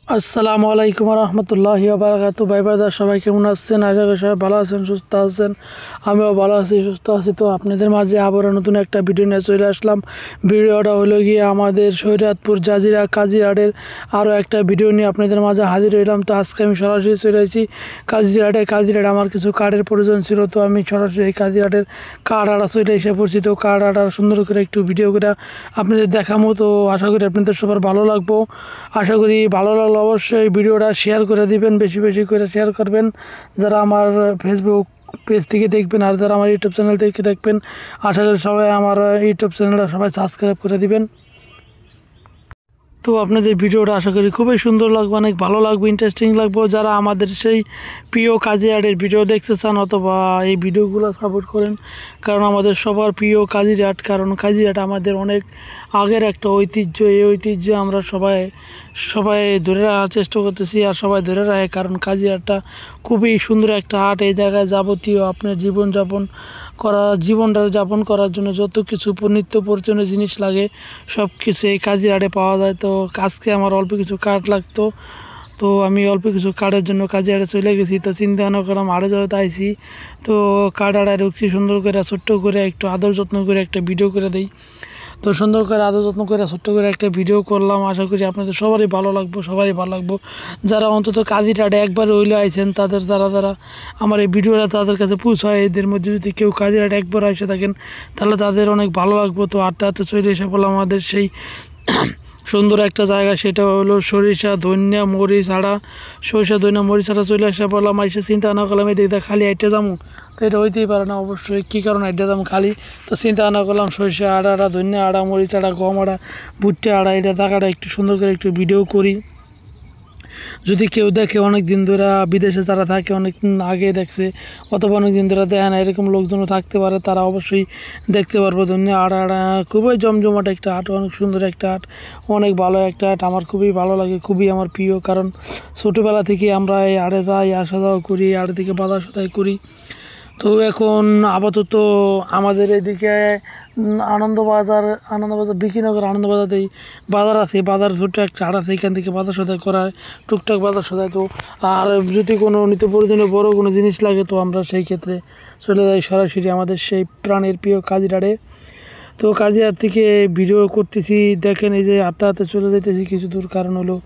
আসসালামু আলাইকুম রহমতুল্লাহি বারাকাতু। ভাই ব্রাদার সবাই কেমন আছেন? আশা করি সবাই ভালো আছেন, সুস্থ আছেন। আমিও ভালো আছি, সুস্থ আছি। তো আপনাদের মাঝে আবারও নতুন একটা ভিডিও নিয়ে চলে আসলাম। ভিডিওটা হলো গিয়ে আমাদের শরীয়তপুর জাজিরা কাজিরহাটের আরও একটা ভিডিও নিয়ে আপনাদের মাঝে হাজির হইলাম। তো আজকে আমি সরাসরি চলে এসেছি কাজিরহাটে আমার কিছু কার্ডের প্রয়োজন ছিল, তো আমি সরাসরি কাজিরহাটের কার্ড আড়া চলে এসে পড়ছি। তো কার্ড আড়া সুন্দর করে একটু ভিডিও করে আপনাদের দেখাবো। তো আশা করি আপনাদের সবার ভালো লাগবো। আশা করি ভালো লাগলো অবশ্যই ভিডিওটা শেয়ার করে দিবেন, বেশি বেশি করে শেয়ার করবেন। যারা আমার ফেসবুক পেজ থেকে দেখবেন আর যারা আমার ইউটিউব চ্যানেল থেকে দেখবেন, আশা করি সবাই আমার ইউটিউব চ্যানেলটা সবাই সাবস্ক্রাইব করে দিবেন। তো আপনাদের ভিডিওটা আশা করি খুবই সুন্দর লাগবে, অনেক ভালো লাগবে, ইন্টারেস্টিং লাগবে। যারা আমাদের সেই প্রিয় কাজিরহাটের ভিডিও দেখতে চান অথবা এই ভিডিওগুলো সাপোর্ট করেন, কারণ আমাদের সবার প্রিয় কাজিরহাট, কারণ কাজিরহাট আমাদের অনেক আগের একটা ঐতিহ্য। এই ঐতিহ্য আমরা সবাই ধরে রাখার চেষ্টা করতেছি আর সবাই ধরে রাখে, কারণ কাজিরহাটটা খুবই সুন্দর একটা হাট। এই জায়গায় যাবতীয় আপনার জীবনটা যাপন করার জন্য যত কিছু নিত্য প্রয়োজনীয় জিনিস লাগে সব কিছু এই কাজিরহাটে পাওয়া যায়। তো আজকে আমার অল্প কিছু কার্ড লাগতো, তো আমি অল্প কিছু কার্ডের জন্য কাজিরহাটে চলে গেছি। তো চিন্তা ভাবনা করলাম আরও যেহেতু আইসি, তো কার্ড আড়ায় ঢুকছি, সুন্দর করে ছোট্ট করে একটু আদর যত্ন করে একটা ভিডিও করে দিই। তো সুন্দর করে আদর যত্ন করে ছোট্ট করে একটা ভিডিও করলাম। আশা করি আপনাদের সবারই ভালো লাগবো। যারা অন্তত কাজিরহাটে একবার হইলে আইছেন তারা আমার এই ভিডিওটা তাদের কাছে পৌঁছায়। এদের মধ্যে যদি কেউ কাজিরহাটে একবার এসে থাকেন তাহলে তাদের অনেক ভালো লাগবো। তো হাঁটতে চলে এসে বললাম আমাদের সেই সুন্দর একটা জায়গা, সেটা হলো সরিষা ধনিয়া মরিচ আড়া চলে আসা বললাম। এসে চিন্তা না করলাম এদিকে খালি আইটে যাবো, তো এটা হইতেই পারে না অবশ্যই। কী কারণে আইটে যাবো খালি? তো চিন্তা না করলাম সরিষা আড়া ধনিয়া আড়া মরিচ আড়া গম আড়া ভুট্টা আড়া এটা জায়গাটা একটু সুন্দর করে একটু ভিডিও করি। যদি কেউ দেখে অনেক দিন ধরে, বিদেশে যারা থাকে অনেক দিন আগে দেখছে অথবা অনেক দিন ধরে দেখে না, এরকম লোকজনও থাকতে পারে, তারা অবশ্যই দেখতে পারবো। ধন্যবাদ। আড়া খুবই জমজমাট একটা হাট, অনেক সুন্দর একটা হাট, অনেক ভালো একটা হাট। আমার খুবই ভালো লাগে, খুবই আমার প্রিয়, কারণ ছোটোবেলা থেকে আমরা এই আড়ে যাই, আসা যাওয়া করি, আড়ে থেকে বাজার সদাই করি। তো এখন আপাতত আমাদের এদিকে আনন্দবাজার বিকিনগর আনন্দবাজারেই বাজার আছে, বাজার ছোট্ট একটা হাট আছে, এখান থেকে বাজার সদাই করা হয়, টুকটাক বাজার সদাই। তো আর যদি কোনো নিত্য প্রয়োজনীয় বড়ো কোনো জিনিস লাগে তো আমরা সেই ক্ষেত্রে চলে যাই সরাসরি আমাদের সেই প্রাণের প্রিয় কাজিরহাটে। তো কাজিরহাট থেকে ভিডিও করতেছি, দেখেন এই যে হাঁটতে চলে যাইতেছি কিছু দূর, কারণ হলো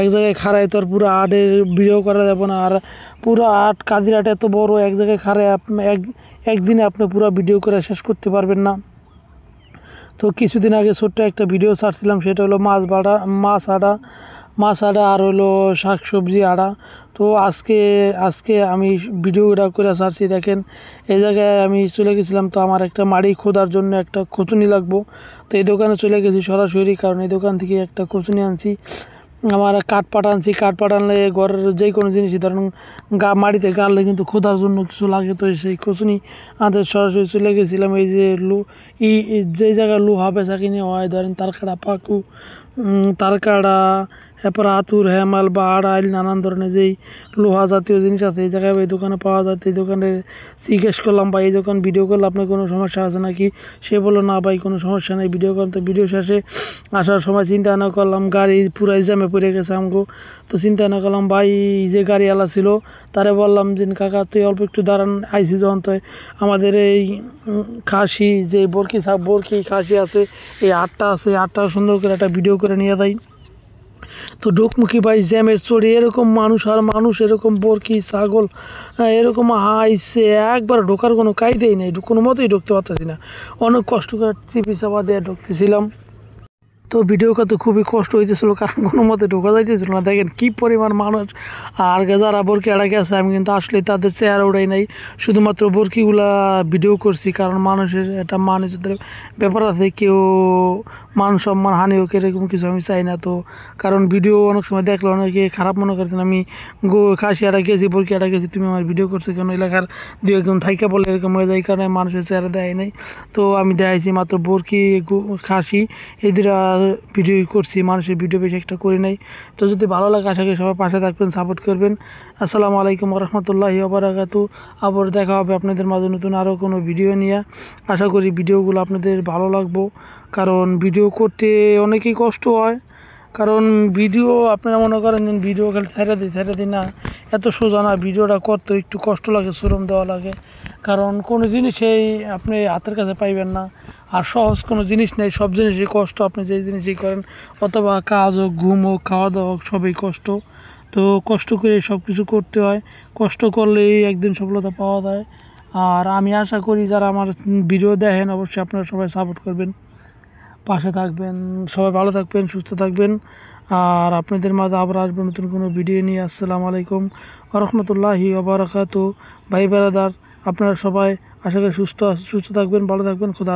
এক জায়গায় খাড়ায় তো আর পুরো হাটের ভিডিও করা যাবে না। আর পুরো হাট কাজিরহাট এত বড়, এক জায়গায় খাড়ায় একদিনে আপনি পুরো ভিডিও করে শেষ করতে পারবেন না। তো কিছুদিন আগে ছোট্ট একটা ভিডিও ছাড়ছিলাম, সেটা হলো মাছ আড়া আর হলো শাকসবজি আড়া। তো আজকে আমি ভিডিওটা করে ছাড়ছি। দেখেন এই জায়গায় আমি চলে গেছিলাম, তো আমার একটা মাড়ি খোদার জন্য একটা খুঁচুনি লাগবো, তো এই দোকানে চলে গেছি সরাসরি, কারণ এই দোকান থেকে একটা খুঁচুনি আনছি। আমার কাঠ পাঠানলে ঘরের যে কোনো জিনিসই ধরেন মাটিতে গাড়লে কিন্তু খোদার জন্য কিছু লাগে, তো সেই খুঁচুনি আনতে সরাসরি চলে গেছিলাম। এই যে যে জায়গায় লোহা বেচা কিনে হয়, ধরেন তারকাড়া পাকু, তারকাড়া, এরপর আতুর হেমাল বা আড়াইল নানান ধরনের যেই লোহা জাতীয় জিনিস আছে এই জায়গায় এই দোকানে পাওয়া যায়। এই দোকানে জিজ্ঞেস করলাম ভাই এই দোকান ভিডিও করলে আপনার কোনো সমস্যা আছে নাকি? সে বললো না ভাই কোনো সমস্যা নেই, ভিডিও করেন। তো ভিডিও শেষে আসার সময় চিন্তা না করলাম গাড়ি পুরাই জ্যামে পড়ে গেছে আমগো। তো চিন্তা না করলাম ভাই যে গাড়িওয়ালা ছিল তারে বললাম যে কাকা তুই অল্প একটু দাঁড়ান, আইসি যখন তো আমাদের এই খাসি যে বরকি খাসি আছে, এই আটটা আছে, আটটা সুন্দর করে একটা ভিডিও করে নিয়ে দেয়। তো ঢোকমুখী ভাই জ্যামের চড়ে এরকম মানুষ এরকম বরকি ছাগল এরকম হাইছে, একবার ঢোকার কোনো কায়দাই নেই, কোনো মতেই ঢুকতে পারতেছি না, অনেক কষ্ট করে চিপি চাপা দিয়ে ঢুকতেছিলাম। তো ভিডিও করতে খুবই কষ্ট হইতেছিল, কারণ কোনো মতে ঢোকা যাইতেছিল না। দেখেন কী পরিমাণ মানুষ। আর যারা বরকি আড়াকে আছে আমি কিন্তু আসলে তাদের চেহারা ওড়াই নাই, শুধুমাত্র বরকিগুলা ভিডিও করছি, কারণ মানুষের একটা মানুষের ব্যাপার আছে, কেউ মান সম্মান হানি হোক এরকম কিছু আমি চাই না। তো কারণ ভিডিও অনেক সময় দেখলে অনেকে খারাপ মনে করছেন আমি খাসি আড়া গেছি বরকি আড়া গেছি, তুমি আমার ভিডিও করছো কেন, এলাকার দু একজন থাইকা বলে এরকম হয়ে যায়, কারণে মানুষের চেহারা দেয় নাই। তো আমি দেখাইছি মাত্র বরকি খাসি এই দুটা ভিডিও করছি, মানুষের ভিডিও বেশি একটা করি নাই। তো যদি ভালো লাগে আশা করি সবাই পাশে থাকবেন, সাপোর্ট করবেন। আসসালামু আলাইকুম রহমতুল্লাহি বারাকাতু। আবার দেখা হবে আপনাদের মাঝে নতুন আরও কোনো ভিডিও নিয়ে। আশা করি ভিডিওগুলো আপনাদের ভালো লাগবো, কারণ ভিডিও করতে অনেকই কষ্ট হয়, কারণ ভিডিও আপনারা মনে করেন ভিডিও খালি ছেড়ে দিই না, এত সোজা না। ভিডিওটা করতে একটু কষ্ট লাগে, শ্রম দেওয়া লাগে। কারণ কোনো জিনিসেই আপনি হাতের কাছে পাইবেন না, আর সহজ কোনো জিনিস নেই। সব জিনিসই কষ্ট, আপনি যেই জিনিসই করেন, অথবা কাজ হোক, ঘুম হোক, খাওয়া দাওয়া হোক, সবই কষ্ট। তো কষ্ট করে সব কিছু করতে হয়, কষ্ট করলেই একদিন সফলতা পাওয়া যায়। আর আমি আশা করি যারা আমার ভিডিও দেখেন, অবশ্যই আপনারা সবাই সাপোর্ট করবেন, পাশে থাকবেন। সবাই ভালো থাকবেন, সুস্থ থাকবেন। আর আপনাদের মাঝে আবার আসবেন নতুন কোনো ভিডিও নিয়ে। আসসালামু আলাইকুম ওয়া রাহমাতুল্লাহি ওয়া বারাকাতুহু। ভাই ব্রাদার, আপনারা সবাই আশা করি সুস্থ থাকবেন, ভালো থাকবেন। খোদা।